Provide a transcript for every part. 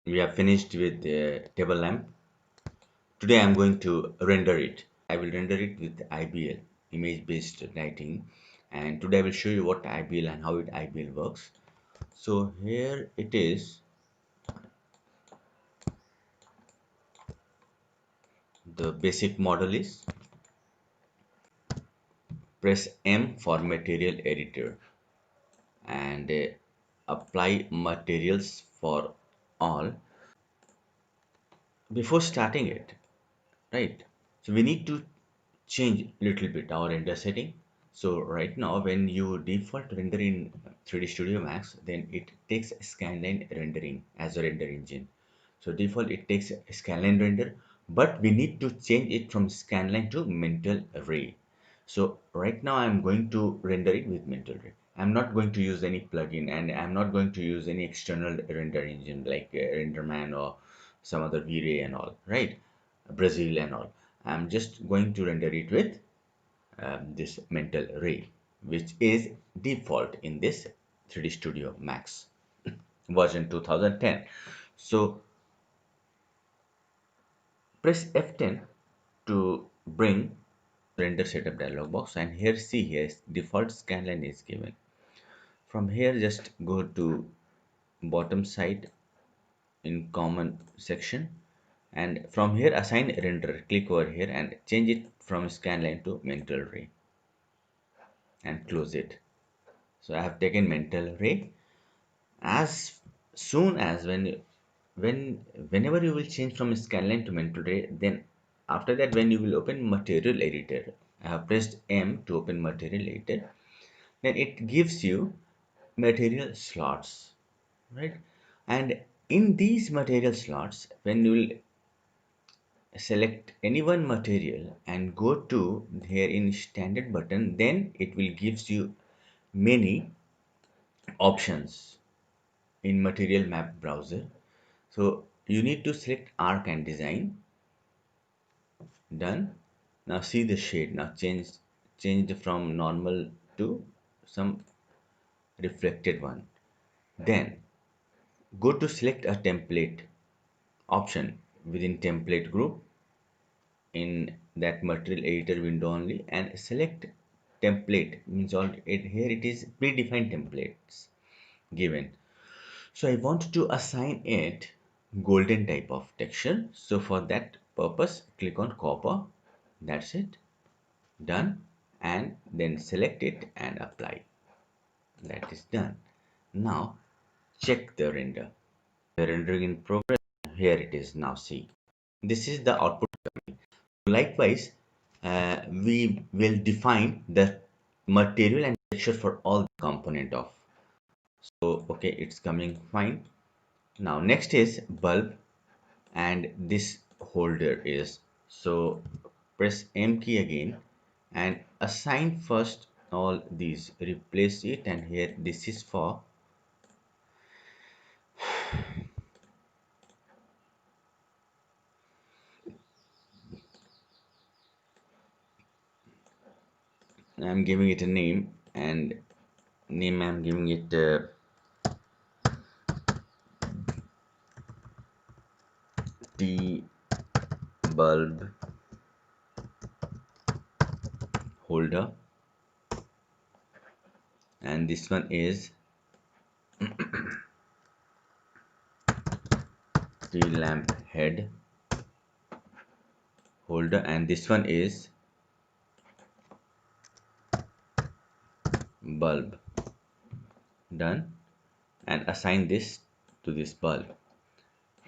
we have finished with the table lamp. Today I'm going to render it. I will render it with IBL, image based lighting, and today I will show you what IBL and how IBL works. So here it is. The basic model is press M for material editor and apply materials for all. Before starting it, right, so we need to change little bit our render setting. So right now when you default render in 3D Studio Max, then it takes scanline rendering as a render engine. So default it takes scanline render, but we need to change it from scanline to Mental Ray. So right now I'm going to render it with Mental Ray. I'm not going to use any plugin, and I'm not going to use any external render engine like RenderMan or some other V-Ray and all, right? Brazil and all. I'm just going to render it with this Mental Ray, which is default in this 3D Studio Max version 2010. So press F10 to bring render setup dialog box, and here see here default scanline is given. From here just go to bottom side in common section, and from here assign render, click over here and change it from scanline to Mental Ray and close it. So I have taken Mental Ray. As soon as whenever you will change from scanline to Mental Ray, then after that when you will open material editor, I have pressed M to open material editor, then it gives you material slots, right? And in these material slots, when you will select any one material and go to here in standard button, then it will gives you many options in material map browser. So you need to select arc and design. Done. Now see the shade. Now change from normal to some reflected one. Then go to select a template option within template group in that material editor window only, and select template means all it here it is predefined templates given. So I want to assign it golden type of texture. So for that purpose, click on copper. That's it. Done. And then select it and apply. That is done. Now check the render. The rendering in progress. Here it is. Now see. This is the output. Likewise, we will define the material and texture for all the component of. So okay, it's coming fine. Now next is bulb, and this holder is, so press M key again and assign first all these, replace it, and here this is for I'm giving it a name, and name I'm giving it T bulb holder, and this one is T lamp head holder, and this one is bulb. Done. And assign this to this bulb.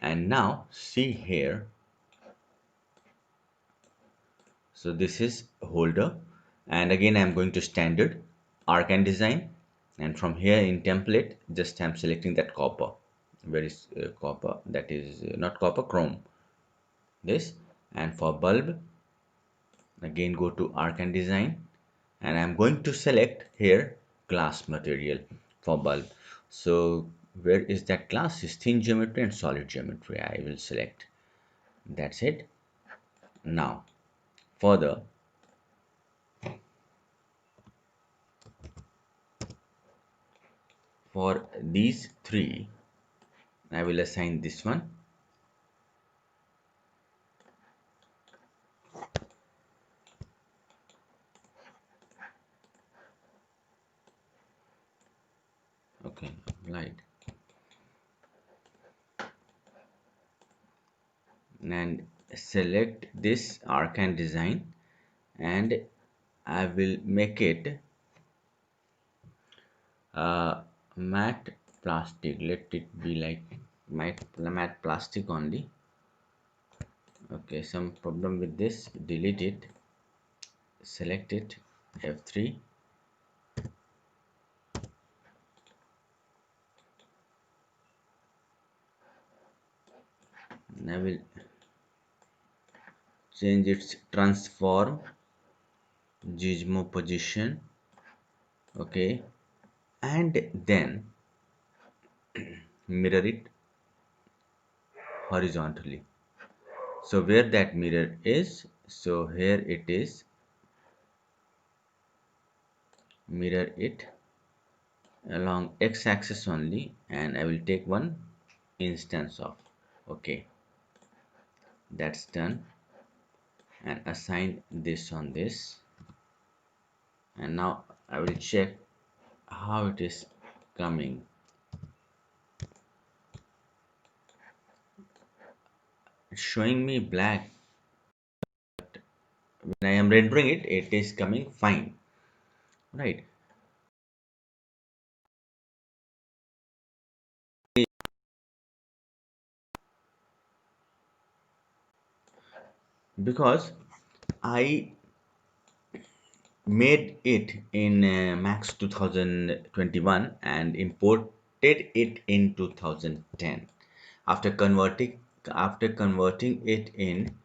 And now see here, so this is holder, and again I'm going to standard arc and design, and from here in template just I'm selecting that copper. Where is copper? That is not copper, chrome, this. And for bulb, again go to arc and design, and I'm going to select here glass material for bulb. So where is that glass? Is thin geometry and solid geometry. I will select. That's it. Now further, for these three, I will assign this one. Okay, applied. And select this arcane design, and I will make it matte plastic. Let it be like matte plastic only. Okay, some problem with this. Delete it. Select it. F3. And I will change its transform gizmo position. Okay, and then mirror it horizontally. So where that mirror is, so here it is. Mirror it along x-axis only, and I will take one instance of. Okay, that's done, and assign this on this. And now I will check how it is coming. It's showing me black. When I am rendering it, it is coming fine, right? Because I made it in Max 2021 and imported it in 2010. After converting it in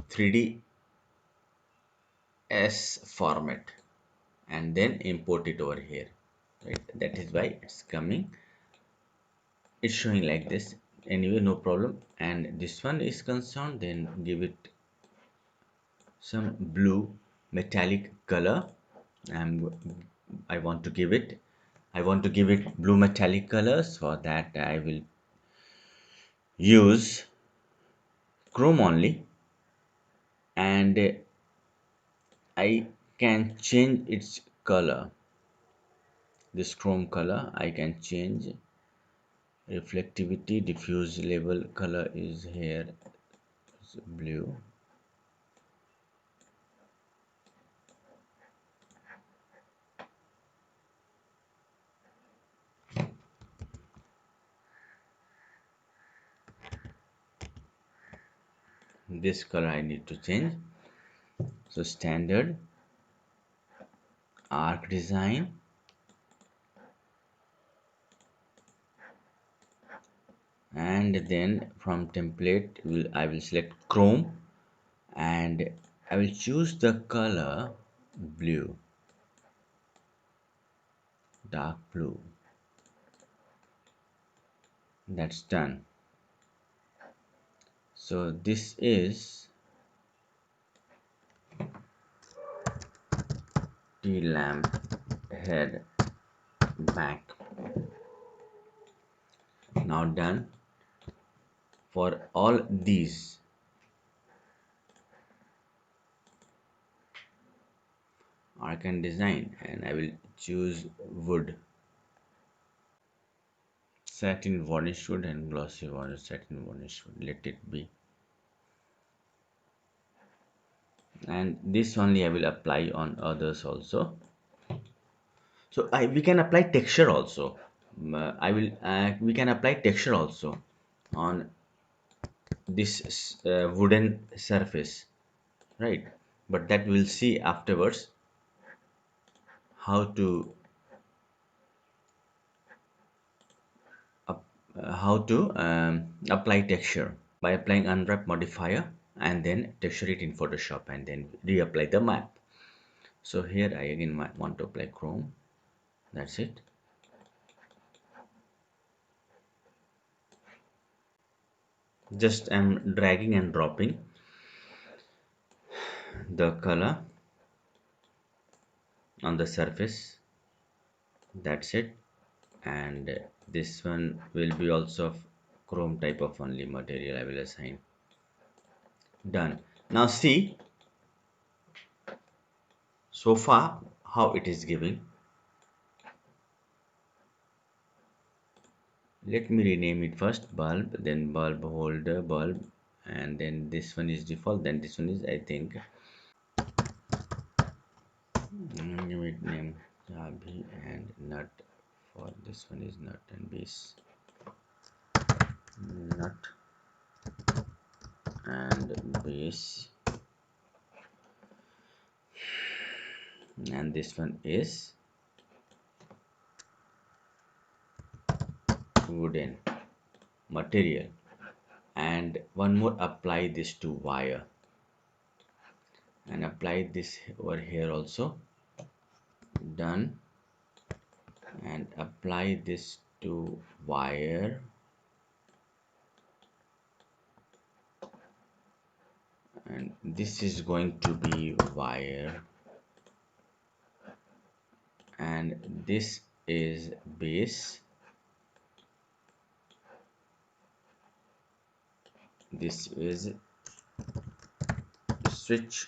3ds format, and then import it over here, right? That is why it's coming, it's showing like this. Anyway, no problem. And this one is concerned, then give it some blue metallic color. I want to give it blue metallic colors. For that I will use chrome only, and I can change its color. This chrome color I can change. Reflectivity, diffuse level color is here, it's blue. This color I need to change. So standard, arc design, and then from template I will select chrome, and I will choose the color blue, dark blue. That's done. So this is T lamp head back. Now done for all these. Arcane design, and I will choose wood, satin varnish wood, and glossy varnish satin varnish wood. Let it be. And this only I will apply on others also. So we can apply texture also. We can apply texture also on this wooden surface, right? But that we'll see afterwards, how to apply texture by applying unwrap modifier, and then texture it in Photoshop, and then reapply the map. So here I again want to apply chrome. That's it. Just I'm dragging and dropping the color on the surface. That's it. And this one will be also chrome type of only material I will assign. Done. Now see so far how it is giving. Let me rename it first bulb, then bulb holder, bulb, and then this one is default, then this one is, I think, give it name Abhi and nut. For this one is nut and base, nut and base, and this one is wooden material. And one more, apply this to wire, and apply this over here also. Done. And apply this to wire, and this is going to be wire, and this is base, this is switch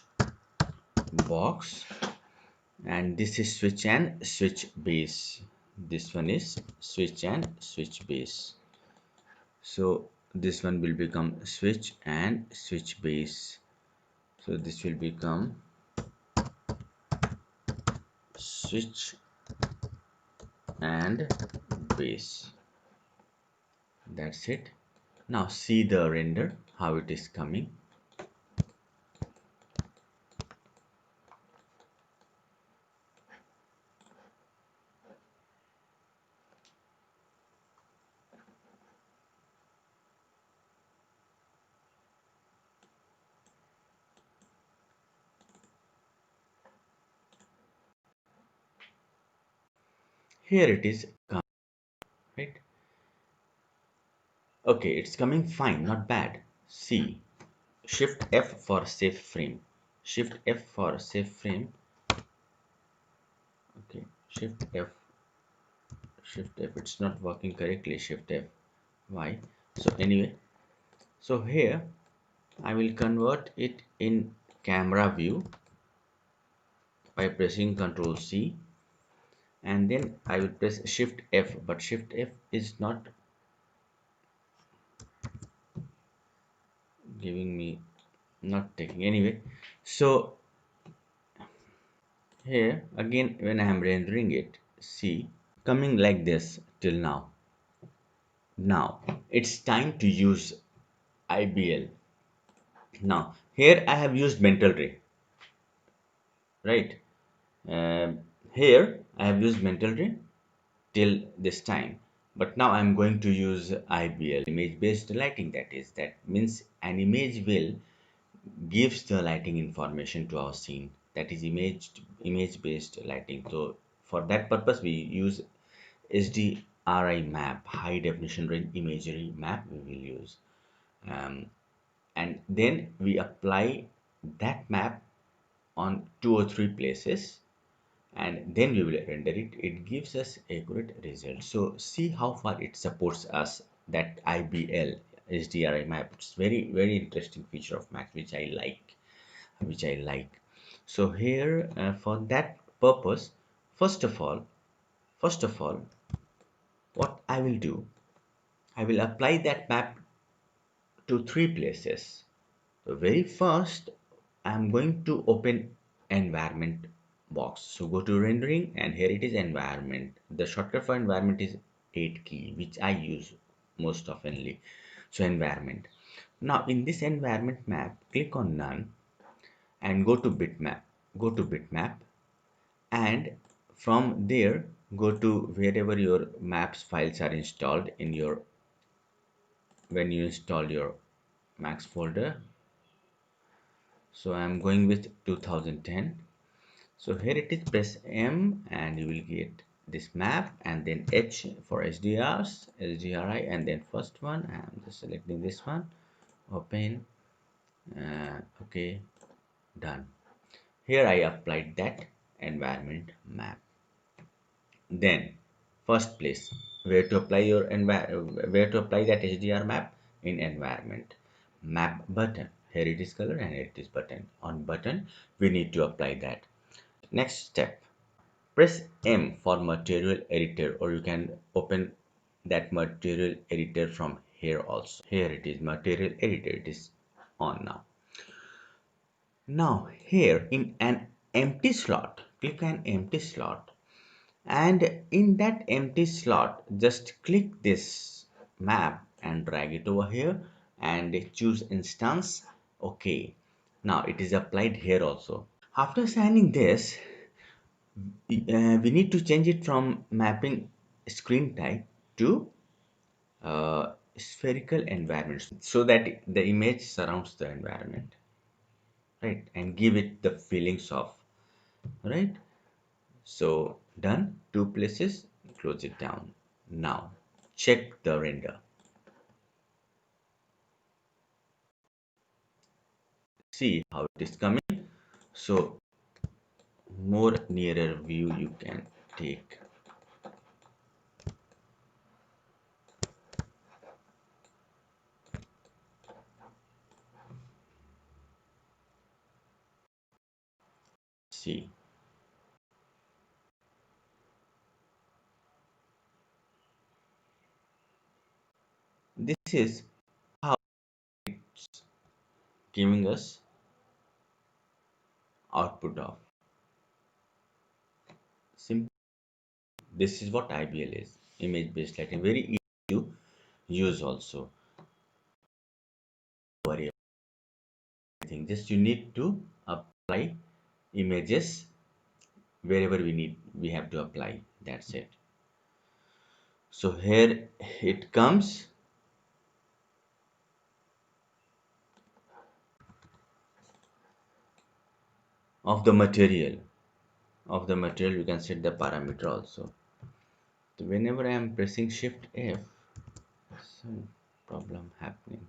box, and this is switch and switch base. This one is switch and switch base. So this one will become switch and switch base. So this will become switch and base. That's it. Now see the render, how it is coming. Here it is coming, right? Okay, it's coming fine, not bad. See, Shift F for save frame. Shift F for save frame. Okay, Shift F. Shift F. It's not working correctly. Shift F. Why? So anyway, so here I will convert it in camera view by pressing Ctrl C, and then I will press Shift F, but Shift F is not giving me, not taking, anyway. So here again, when I am rendering it, see, coming like this till now. Now it's time to use IBL. Now here I have used Mental Ray, right? Um, Here I have used Mental Ray till this time, but now I'm going to use IBL, image based lighting. That means an image will gives the lighting information to our scene, that is image based lighting. So for that purpose we use HDRI map, high definition range imagery map we will use. And then we apply that map on 2 or 3 places, and then we will render it. It gives us accurate result. So see how far it supports us, that IBL HDRI map. It's very interesting feature of Mac, which I like. So here for that purpose, first of all, what I will do, I will apply that map to 3 places. So very first, I'm going to open environment box. So go to rendering, and here it is environment. The shortcut for environment is 8 key, which I use most oftenly. So environment. Now in this environment map, click on none and go to bitmap. Go to bitmap, and from there go to wherever your maps files are installed in your, when you install your Max folder. So I'm going with 2010. So here it is, press M and you will get this map, and then H for HDRs, HDRI, and then first one I'm just selecting this one, open, okay, done. Here I applied that environment map. Then first place, where to apply that HDR map in environment. Map button. Here it is color and here it is button. On button, we need to apply that. Next step. Press M for material editor, or you can open that material editor from here also. Here it is material editor. It is on now. Now here in an empty slot, click an empty slot, and in that empty slot just click this map and drag it over here and choose instance. Okay, now it is applied here also. After signing this, we need to change it from mapping screen type to spherical environment so that the image surrounds the environment, right, and give it the feelings of, right. So done, two places, close it down. Now check the render. See how it is coming. So more nearer view you can take. See, this is how it's giving us output of. Simple. This is what IBL is, image based lighting. Very easy to use also. Worry about anything. Just you need to apply images wherever we have to apply. That's it. So here it comes. Of the material, you can set the parameter also. So whenever I am pressing shift F, some problem happening.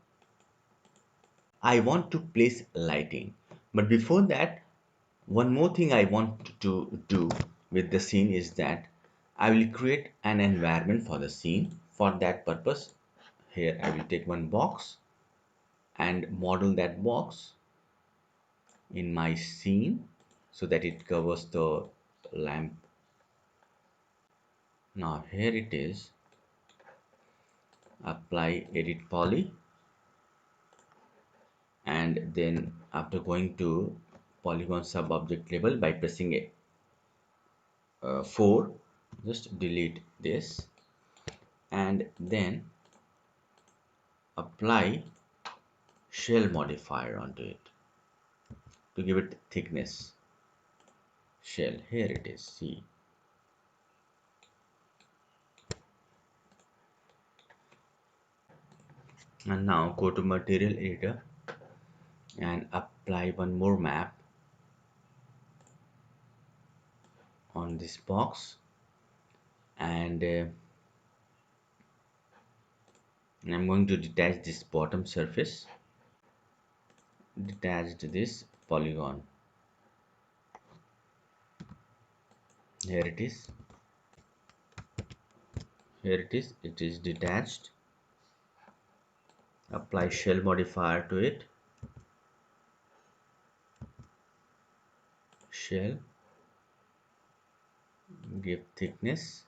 I want to place lighting, but before that, one more thing I want to do with the scene is that I will create an environment for the scene. For that purpose, here I will take one box and model that box in my scene so that it covers the lamp. Now here it is. Apply edit poly, and then after going to polygon sub object label by pressing a 4, just delete this and then apply shell modifier onto it to give it thickness. Shell, here it is. See, and now go to material editor and apply one more map on this box, and I'm going to detach this bottom surface. Detached this polygon. Here it is. Here it is detached. Apply shell modifier to it. Shell, give thickness.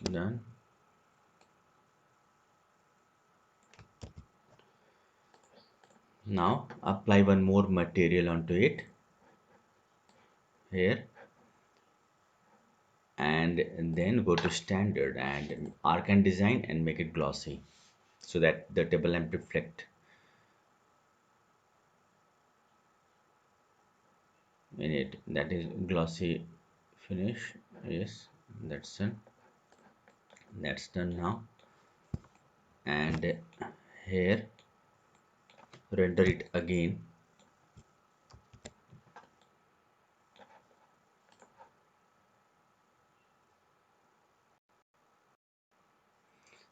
Done. Now apply one more material onto it here, and then go to standard and arc and design and make it glossy so that the table lamp reflect in it. That is glossy finish. Yes, that's done. That's done now. And here render it again.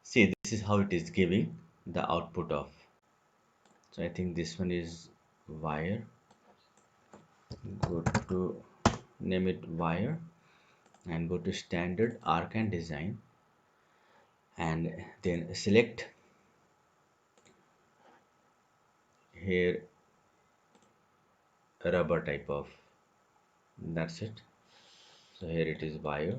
See, this is how it is giving the output of. So I think this one is wire. Go to name it wire, and go to standard arc and design, and then select here rubber type of, that's it. So here it is bio,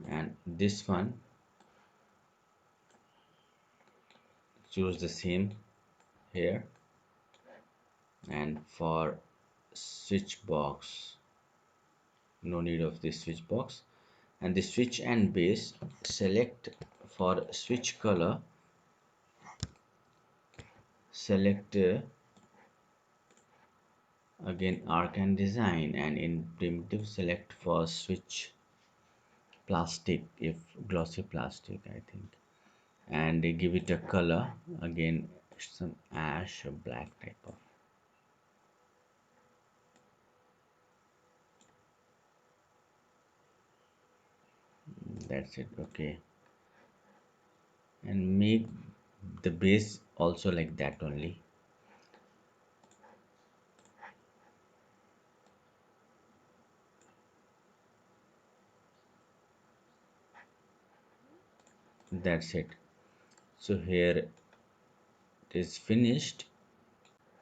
and this one choose the same here, and for switch box no need of this switch box, and the switch and base select for switch color, select again arc and design, and in primitive select for switch plastic, if glossy plastic I think, and they give it a color again, some ash or black type of. That's it. Okay, and make the base also like that only. That's it. So here it is finished.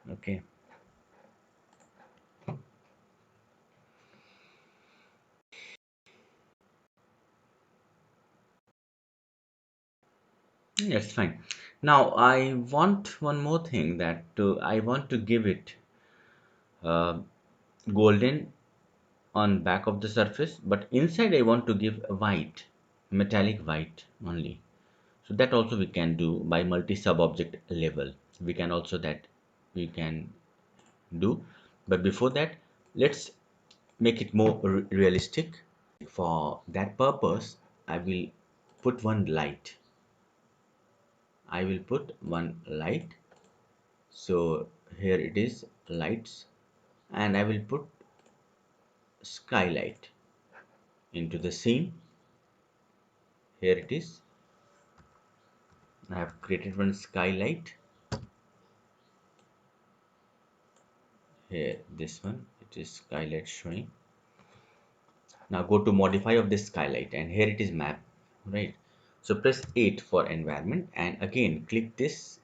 Okay, that's fine. Now I want one more thing, that I want to give it uh, golden on back of the surface, but inside I want to give a white, metallic white only. So that also we can do by multi sub object level. We can also that we can do, but before that let's make it more realistic. For that purpose I will put one light, I will put one light. So here it is lights, and I will put skylight into the scene. Here it is, I have created one skylight. Here this one, it is skylight showing. Now go to modify of this skylight, and here it is map, right? So press 8 for environment, and again click this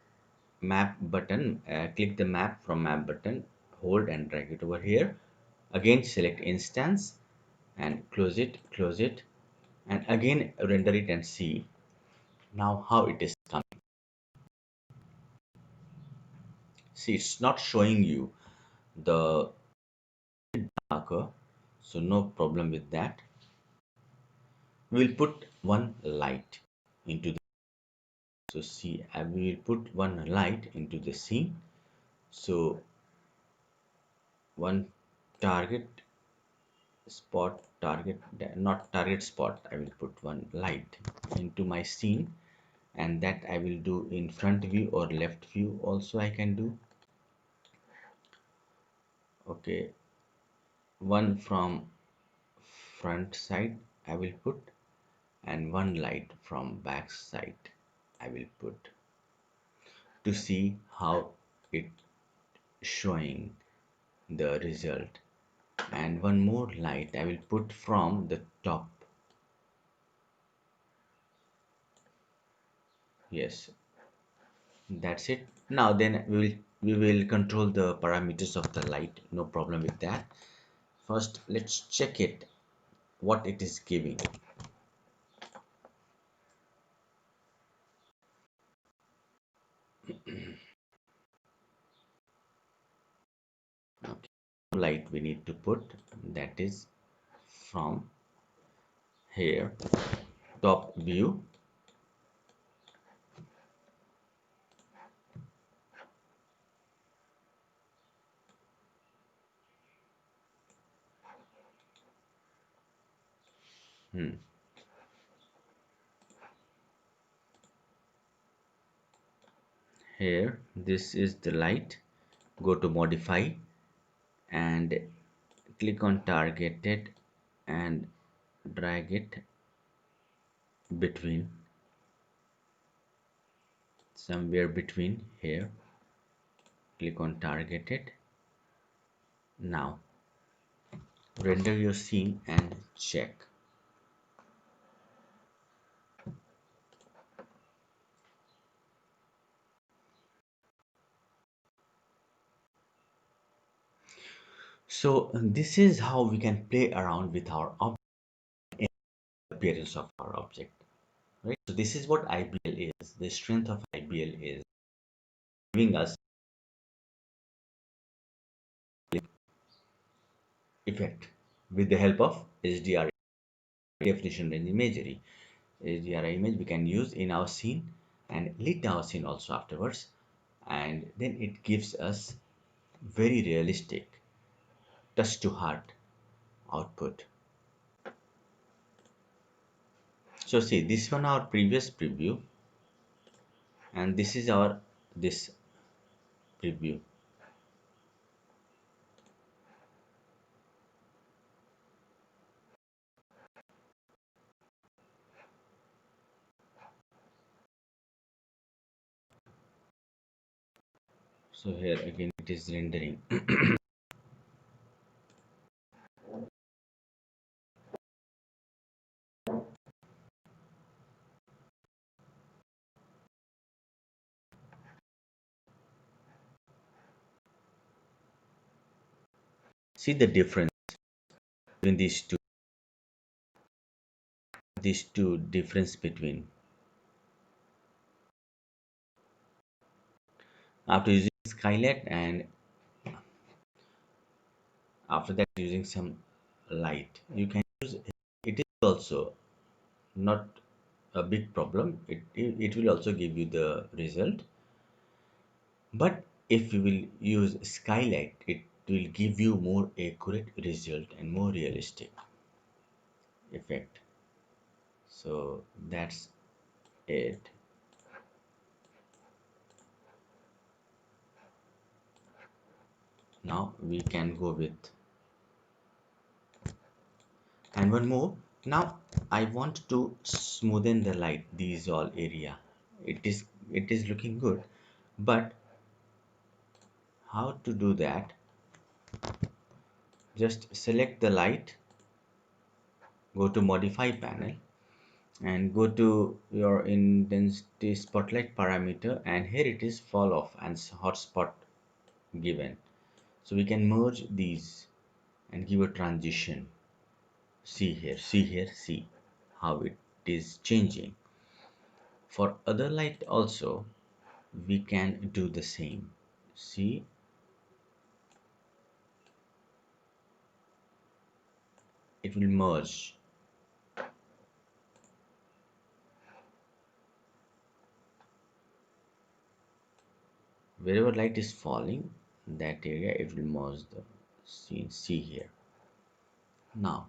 map button, click the map from map button, hold and drag it over here. Again select instance and close it, and again render it and see now how it is coming. See, it's not showing you the marker, so no problem with that. We will put one light into the, so see, we will put one light into the scene. So one target spot, target, not target spot, I will put one light into my scene, and that I will do in front view or left view also I can do. Okay, one from front side I will put, and one light from back side I will put, to see how it showing the result. And one more light I will put from the top. Yes, that's it. Now then we will control the parameters of the light, no problem with that. First let's check it, what it is giving. Okay, light we need to put, that is from here top view. Here this is the light. Go to modify and click on targeted and drag it between, somewhere between here. Click on targeted Now render your scene and check. So this is how we can play around with our appearance of our object, right? So this is what IBL is. The strength of IBL is giving us effect with the help of HDR, definition range imagery. HDR image we can use in our scene and lit our scene also afterwards, and then it gives us very realistic touch to heart output. So see, this one our previous preview, and this is our this preview. So here again it is rendering. See the difference between these two difference between after using skylight and after that using some light you can use it is also not a big problem. It will also give you the result, but if you will use skylight it will give you more accurate result and more realistic effect. So that's it. Now we can go with and one more. Now I want to smoothen the light these all area. It is looking good, but how to do that? Just select the light, go to modify panel and go to your intensity spotlight parameter, and here it is fall off and hotspot given. So we can merge these and give a transition. See here, see here, see how it is changing. For other light also we can do the same. See, it will merge. Wherever light is falling, that area it will merge the scene. See here. Now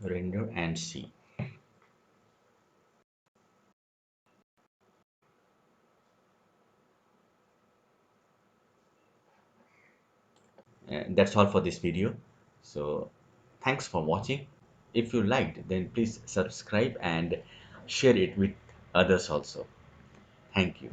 render and see. That's all for this video. So thanks for watching. If you liked, then please subscribe and share it with others also. Thank you.